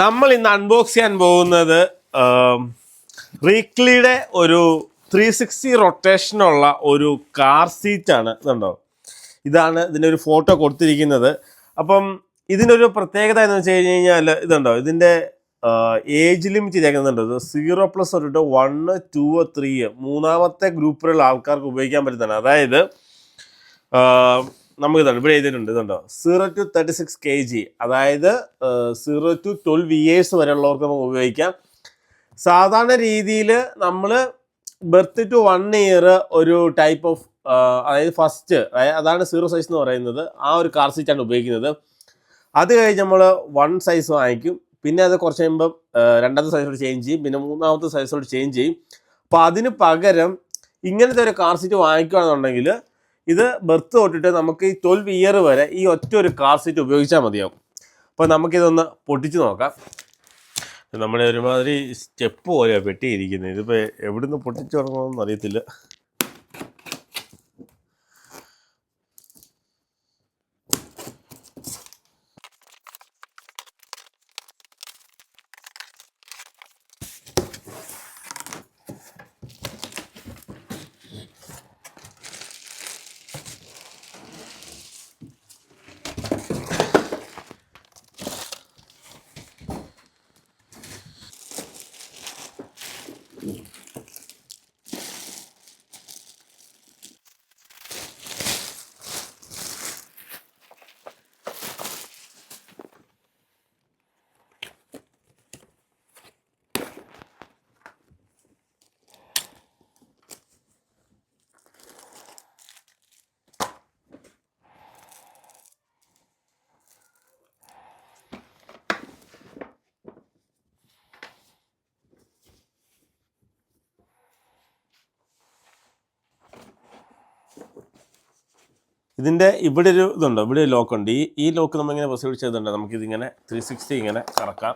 നമ്മൾ ഇന്ന് അൺബോക്സ് ചെയ്യാൻ പോകുന്നത് റീക്ലിയുടെ ഒരു 360 റൊട്ടേഷനുള്ള ഒരു കാർ സീറ്റാണ്. ഇതുണ്ടോ, ഇതാണ് ഇതിൻ്റെ ഒരു ഫോട്ടോ കൊടുത്തിരിക്കുന്നത്. അപ്പം ഇതിനൊരു പ്രത്യേകത എന്ന് വെച്ച് കഴിഞ്ഞ് കഴിഞ്ഞാൽ ഇതുണ്ടോ, ഇതിൻ്റെ ഏജ് ലിമിറ്റ് ചെയ്തേക്കുന്നുണ്ട്. 0+ തൊട്ടിട്ട് 1, 2, 3 മൂന്നാമത്തെ ഗ്രൂപ്പിലുള്ള ആൾക്കാർക്ക് ഉപയോഗിക്കാൻ പറ്റുന്നതാണ്. അതായത് നമുക്ക് ഇതാണ് ഇവിടെ എഴുതിയിട്ടുണ്ട്. ഇതുണ്ടോ, 0 to 36 kg, അതായത് 0 to 12 years വരെയുള്ളവർക്ക് നമുക്ക് ഉപയോഗിക്കാം. സാധാരണ രീതിയിൽ നമ്മൾ ബർത്ത് ടു 1 year ഒരു ടൈപ്പ് ഓഫ് അതായത് ഫസ്റ്റ്, അതാണ് 0 സൈസ് എന്ന് പറയുന്നത്, ആ ഒരു കാർ സീറ്റാണ് ഉപയോഗിക്കുന്നത്. അത് കഴിഞ്ഞ് നമ്മൾ 1 സൈസ് വാങ്ങിക്കും, പിന്നെ അത് കുറച്ച് കഴിയുമ്പം രണ്ടാമത്തെ സൈസോട് ചേഞ്ച് ചെയ്യും, പിന്നെ മൂന്നാമത്തെ സൈസോട് ചേഞ്ച് ചെയ്യും. അപ്പോൾ അതിന് പകരം ഇങ്ങനത്തെ ഒരു കാർ സീറ്റ് വാങ്ങിക്കുകയാണെന്നുണ്ടെങ്കിൽ ഇത് ബർത്ത് തൊട്ടിട്ട് നമുക്ക് ഈ 12 year വരെ ഈ ഒറ്റ ഒരു കാർ സീറ്റ് ഉപയോഗിച്ചാൽ മതിയാവും. അപ്പോൾ നമുക്കിതൊന്ന് പൊട്ടിച്ച് നോക്കാം. നമ്മുടെ ഒരുമാതിരി സ്റ്റെപ്പ് പോലെയാണ് പെട്ടിയിരിക്കുന്നത്. ഇതിപ്പോൾ എവിടുന്ന് പൊട്ടിച്ച് തുടങ്ങണമെന്ന് അറിയത്തില്ല. ഇതിൻ്റെ ഇവിടെ ഒരു ഇതുണ്ടോ, ഇവിടെ ഒരു ലോക്കുണ്ട്. ഈ ലോക്ക് നമ്മളിങ്ങനെ പ്രസ് ചെയ്തിട്ടുണ്ട്. നമുക്കിതിങ്ങനെ 360 ഇങ്ങനെ കറക്കാം.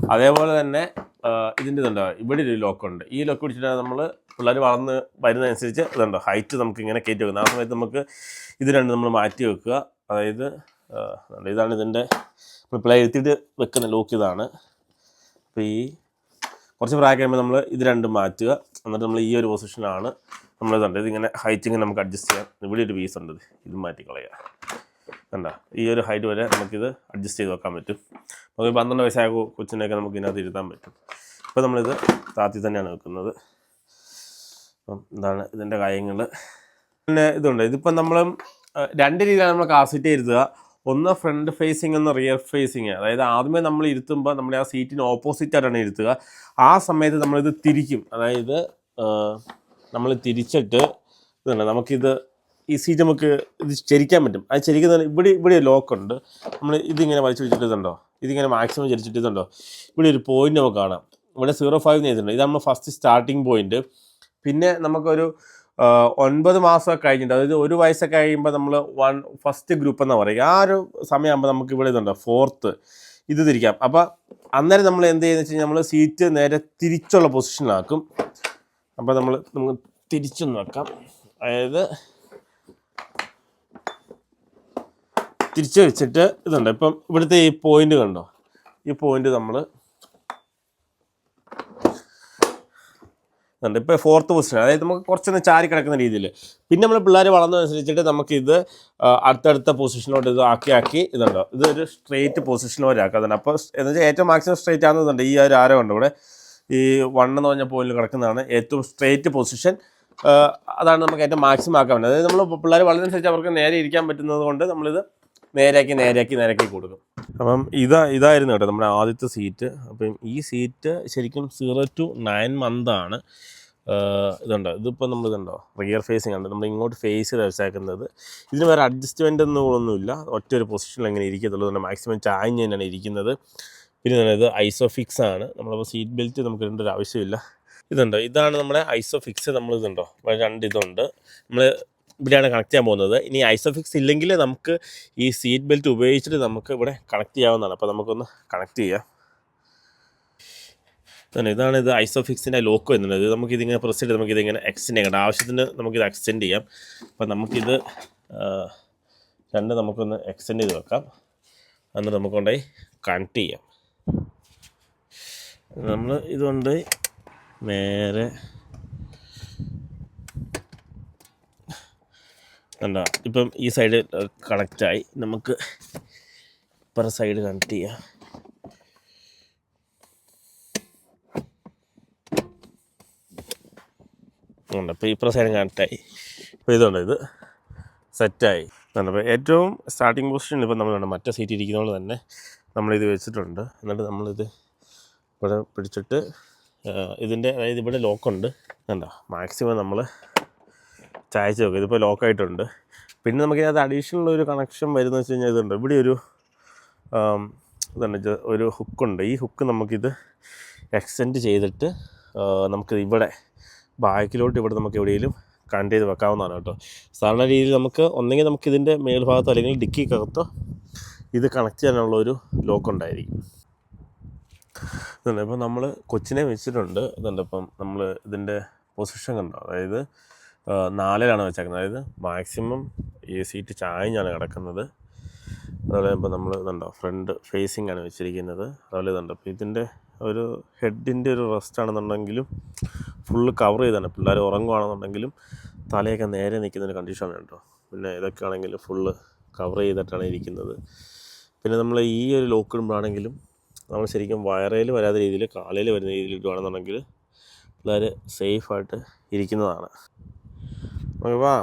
അതേപോലെ തന്നെ ഇതിൻ്റെ ഇതുണ്ടോ, ഇവിടെ ഒരു ലോക്കുണ്ട്. ഈ ലോക്ക് പിടിച്ചിട്ടാണ് നമ്മൾ പിള്ളേർ വളർന്ന് വരുന്നതനുസരിച്ച് ഇതുണ്ടോ ഹൈറ്റ് നമുക്ക് ഇങ്ങനെ കയറ്റി വെക്കുന്നത്. ആ സമയത്ത് നമുക്ക് ഇത് രണ്ട് നമ്മൾ മാറ്റി വെക്കുക. അതായത് ഇതാണ് ഇതിൻ്റെ പിള്ളേർ എഴുത്തിയിട്ട് വെക്കുന്ന ലോക്ക് ഇതാണ്. അപ്പോൾ ഈ കുറച്ച് പ്രായം കഴിയുമ്പോൾ നമ്മൾ ഇത് രണ്ടും മാറ്റുക. എന്നിട്ട് നമ്മൾ ഈ ഒരു പൊസിഷനാണ് നമ്മളിതുണ്ട്. ഇതിങ്ങനെ ഹൈറ്റിങ്ങനെ നമുക്ക് അഡ്ജസ്റ്റ് ചെയ്യാം. ഇവിടെ ഒരു പീസ് ഉണ്ട്, ഇത് മാറ്റിക്കളയുക. കണ്ടോ, ഈ ഒരു ഹൈറ്റ് വരെ നമുക്കിത് അഡ്ജസ്റ്റ് ചെയ്ത് വെക്കാൻ പറ്റും. നമുക്ക് 12 വയസ്സായ കൊച്ചിനെയൊക്കെ നമുക്ക് ഇതിനകത്ത് ഇരുത്താൻ പറ്റും. ഇപ്പോൾ നമ്മളിത് താത്തി തന്നെയാണ് വെക്കുന്നത്. അപ്പം ഇതാണ് ഇതിൻ്റെ കാര്യങ്ങൾ. പിന്നെ ഇതുണ്ട്, ഇതിപ്പം നമ്മൾ 2 രീതിയിലാണ് നമ്മൾ കാർ സീറ്റ് ഇരുത്തുക. ഒന്ന് ഫ്രണ്ട് ഫേസിങ്, ഒന്ന് റിയർ ഫേസിങ്. അതായത് ആദ്യമേ നമ്മൾ ഇരുത്തുമ്പോൾ നമ്മൾ ആ സീറ്റിന് ഓപ്പോസിറ്റായിട്ടാണ് ഇരുത്തുക. ആ സമയത്ത് നമ്മളിത് തിരിക്കും. അതായത് നമ്മൾ തിരിച്ചിട്ട് ഇതുണ്ട്, നമുക്കിത് ഈ സീറ്റ് നമുക്ക് ഇത് ചരിക്കാൻ പറ്റും. അത് ചരിക്കുന്ന ഇവിടെ ലോക്കുണ്ട്. നമ്മൾ ഇതിങ്ങനെ വലിച്ചു വെച്ചിട്ട് ഇതുണ്ടോ, ഇതിങ്ങനെ മാക്സിമം ചരിച്ചിട്ട് ഇതുണ്ടോ, ഇവിടെ ഒരു പോയിന്റ് നമുക്ക് കാണാം. ഇവിടെ 0.5 ചെയ്തിട്ടുണ്ട്. ഇതാണ് നമ്മൾ ഫസ്റ്റ് സ്റ്റാർട്ടിങ് പോയിന്റ്. പിന്നെ നമുക്കൊരു 9 മാസമൊക്കെ കഴിഞ്ഞിട്ട്, അതായത് 1 വയസ്സൊക്കെ കഴിയുമ്പോൾ നമ്മൾ ഫസ്റ്റ് ഗ്രൂപ്പ് എന്നാണ് പറയുക. ആ ഒരു സമയമാകുമ്പോൾ നമുക്ക് ഇവിടെ ഇതുണ്ടോ 4th ഇത് തിരിക്കാം. അപ്പോൾ അന്നേരം നമ്മൾ എന്ത് ചെയ്യുന്നത് വെച്ച് കഴിഞ്ഞാൽ നമ്മൾ സീറ്റ് നേരെ തിരിച്ചുള്ള പൊസിഷനിലാക്കും. അപ്പോൾ നമുക്ക് തിരിച്ചൊന്ന് വെക്കാം. അതായത് തിരിച്ച് വെച്ചിട്ട് ഇതുണ്ട്. ഇപ്പം ഇവിടുത്തെ ഈ പോയിന്റ് കണ്ടോ, ഈ പോയിന്റ് നമ്മൾ ഇതുണ്ട്. ഇപ്പോൾ 4th പൊസിഷൻ, അതായത് നമുക്ക് കുറച്ചൊന്ന് ചാരി കിടക്കുന്ന രീതിയിൽ. പിന്നെ നമ്മൾ പിള്ളേർ വളർന്നതനുസരിച്ചിട്ട് നമുക്കിത് അടുത്തടുത്ത പൊസിഷനിലോട്ട് ഇത് ആക്കി ഇതുണ്ടോ, ഇതൊരു സ്ട്രെയിറ്റ് പൊസിഷൻ വരെ ആക്കാതുണ്ട്. അപ്പോൾ എന്ന് വെച്ചാൽ ഏറ്റവും മാക്സിമം സ്ട്രെയിറ്റ് ആകുന്നതുണ്ട്. ഈ ഒരു ആരോ ഉണ്ട് ഇവിടെ, ഈ 1 എന്ന് പറഞ്ഞ പോയിന്റിൽ കിടക്കുന്നതാണ് ഏറ്റവും സ്ട്രെയിറ്റ് പൊസിഷൻ. അതാണ് നമുക്ക് ഏറ്റവും മാക്സിമം ആക്കാൻ പറ്റുന്നത്. അതായത് നമ്മൾ പിള്ളേർ വളരുന്നതനുസരിച്ച് അവർക്ക് നേരെ ഇരിക്കാൻ പറ്റുന്നത് കൊണ്ട് നമ്മളിത് നേരെയാക്കി കൊടുക്കും. അപ്പം ഇതായിരുന്നു കേട്ടോ നമ്മുടെ ആദ്യത്തെ സീറ്റ്. അപ്പം ഈ സീറ്റ് ശരിക്കും 0 to 9 month ആണ്. ഇതുണ്ടോ, ഇതിപ്പോൾ നമ്മളിതുണ്ടോ റിയർ ഫേസിങ് ഉണ്ട്. നമ്മൾ ഇങ്ങോട്ട് ഫേസ് ചെയ്ത് വെച്ചേക്കുന്നത്. ഇതിന് വേറെ അഡ്ജസ്റ്റ്മെൻ്റ് ഒന്നുമില്ല. ഒറ്റ ഒരു പൊസിഷനിൽ എങ്ങനെ ഇരിക്കത്തുള്ളൂ. അതുകൊണ്ട് മാക്സിമം ചാഞ്ഞ് തന്നെയാണ് ഇരിക്കുന്നത്. പിന്നെ ഇത് ഐസോഫിക്സ് ആണ്. നമ്മളപ്പോൾ സീറ്റ് ബെൽറ്റ് നമുക്ക് ഇടേണ്ട ഒരു ആവശ്യമില്ല. ഇതുണ്ടോ, ഇതാണ് നമ്മുടെ ഐസോഫിക്സ്. നമ്മളിതുണ്ടോ 2 ഇതുണ്ട്. നമ്മൾ ഇവിടെയാണ് കണക്ട് ചെയ്യാൻ പോകുന്നത്. ഇനി ഐസോഫിക്സ് ഇല്ലെങ്കിൽ നമുക്ക് ഈ സീറ്റ് ബെൽറ്റ് ഉപയോഗിച്ചിട്ട് നമുക്ക് ഇവിടെ കണക്ട് ചെയ്യാവുന്നതാണ്. അപ്പോൾ നമുക്കൊന്ന് കണക്ട് ചെയ്യാം. ഇതാണ് ഇത് ഐസോഫിക്സിൻ്റെ ലോക്ക് വരുന്നത്. ഇത് നമുക്കിതിങ്ങനെ പ്രസ് ചെയ്ത് നമുക്കിതിങ്ങനെ എക്സ്റ്റെൻഡ് ചെയ്യണം. ആവശ്യത്തിന് നമുക്കിത് എക്സ്റ്റെൻഡ് ചെയ്യാം. അപ്പോൾ നമുക്കിത് 2 നമുക്കൊന്ന് എക്സ്റ്റെൻഡ് ചെയ്ത് വെക്കാം. എന്നിട്ട് നമുക്ക് കൊണ്ടുപോയി കണക്ട് ചെയ്യാം. നമ്മൾ ഇതുകൊണ്ട് നേരെ കണ്ടോ ഇപ്പം ഈ സൈഡ് കണക്റ്റായി. നമുക്ക് ഇപ്പുറ സൈഡ് കണക്ട് ചെയ്യാം. ഉണ്ട് ഇപ്പോൾ ഇപ്പുറ സൈഡ് കണക്റ്റായി. ഇപ്പോൾ ഇതുണ്ട്, ഇത് സെറ്റായി. അപ്പോൾ ഏറ്റവും സ്റ്റാർട്ടിങ് പൊസിഷൻ ഇപ്പം നമ്മൾ മറ്റേ സീറ്റ് ഇരിക്കുന്നതുകൊണ്ട് തന്നെ നമ്മളിത് വെച്ചിട്ടുണ്ട്. എന്നിട്ട് നമ്മളിത് ഇവിടെ പിടിച്ചിട്ട് ഇതിൻ്റെ അതായത് ഇവിടെ ലോക്കുണ്ട് കണ്ടോ, മാക്സിമം നമ്മൾ ചായച്ച് നോക്കും. ഇതിപ്പോൾ ലോക്കായിട്ടുണ്ട്. പിന്നെ നമുക്കിതിനകത്ത് അഡീഷണൽ ഒരു കണക്ഷൻ വരുന്നത് വെച്ച് കഴിഞ്ഞാൽ ഇതുണ്ട്, ഇവിടെ ഒരു ഇതുണ്ട്, ഒരു ഹുക്കുണ്ട്. ഈ ഹുക്ക് നമുക്കിത് എക്സ്റ്റെൻഡ് ചെയ്തിട്ട് നമുക്ക് ഇവിടെ ബാക്കിലോട്ട് ഇവിടെ നമുക്ക് എവിടെയെങ്കിലും കണക്ട് ചെയ്ത് വെക്കാവുന്നതാണ് കേട്ടോ. സാധാരണ രീതിയിൽ നമുക്ക് ഒന്നെങ്കിൽ നമുക്കിതിൻ്റെ മേൽഭാഗത്തോ അല്ലെങ്കിൽ ഡിക്കിക്കകത്തോ ഇത് കണക്ട് ചെയ്യാനുള്ളൊരു ലോക്കുണ്ടായിരിക്കും. ഇതുണ്ട്. ഇപ്പം നമ്മൾ കൊച്ചിനെ വെച്ചിട്ടുണ്ട്. ഇതുണ്ട്. ഇപ്പം നമ്മൾ ഇതിൻ്റെ പൊസിഷൻ കണ്ടോ, അതായത് 4-ലാണ് വെച്ചേക്കുന്നത്. അതായത് മാക്സിമം ഈ സീറ്റ് ചായഞ്ഞാണ് കിടക്കുന്നത്. അതുപോലെ ഇപ്പോൾ നമ്മൾ ഇതുണ്ടോ ഫ്രണ്ട് ഫേസിംഗ് ആണ് വെച്ചിരിക്കുന്നത്. അതുപോലെ ഇതുണ്ട്. അപ്പോൾ ഇതിൻ്റെ ഒരു ഹെഡിൻ്റെ ഒരു റെസ്റ്റ് ആണെന്നുണ്ടെങ്കിലും ഫുള്ള് കവർ ചെയ്താണ്. പിള്ളേർ ഉറങ്ങുകയാണെന്നുണ്ടെങ്കിലും തലയൊക്കെ നേരെ നിൽക്കുന്നൊരു കണ്ടീഷനാണ് കേട്ടോ. പിന്നെ ഇതൊക്കെ ആണെങ്കിൽ ഫുള്ള് കവർ ചെയ്തിട്ടാണ് ഇരിക്കുന്നത്. പിന്നെ നമ്മൾ ഈ ഒരു ലോക്ക് ഇടുമ്പോഴാണെങ്കിലും നമ്മൾ ശരിക്കും വയറയിൽ വരാത്ത രീതിയിൽ കാലയിൽ വരുന്ന രീതിയിൽ ഇടുകയാണെന്നുണ്ടെങ്കിൽ പിള്ളേർ സേഫായിട്ട് ഇരിക്കുന്നതാണ്. വാ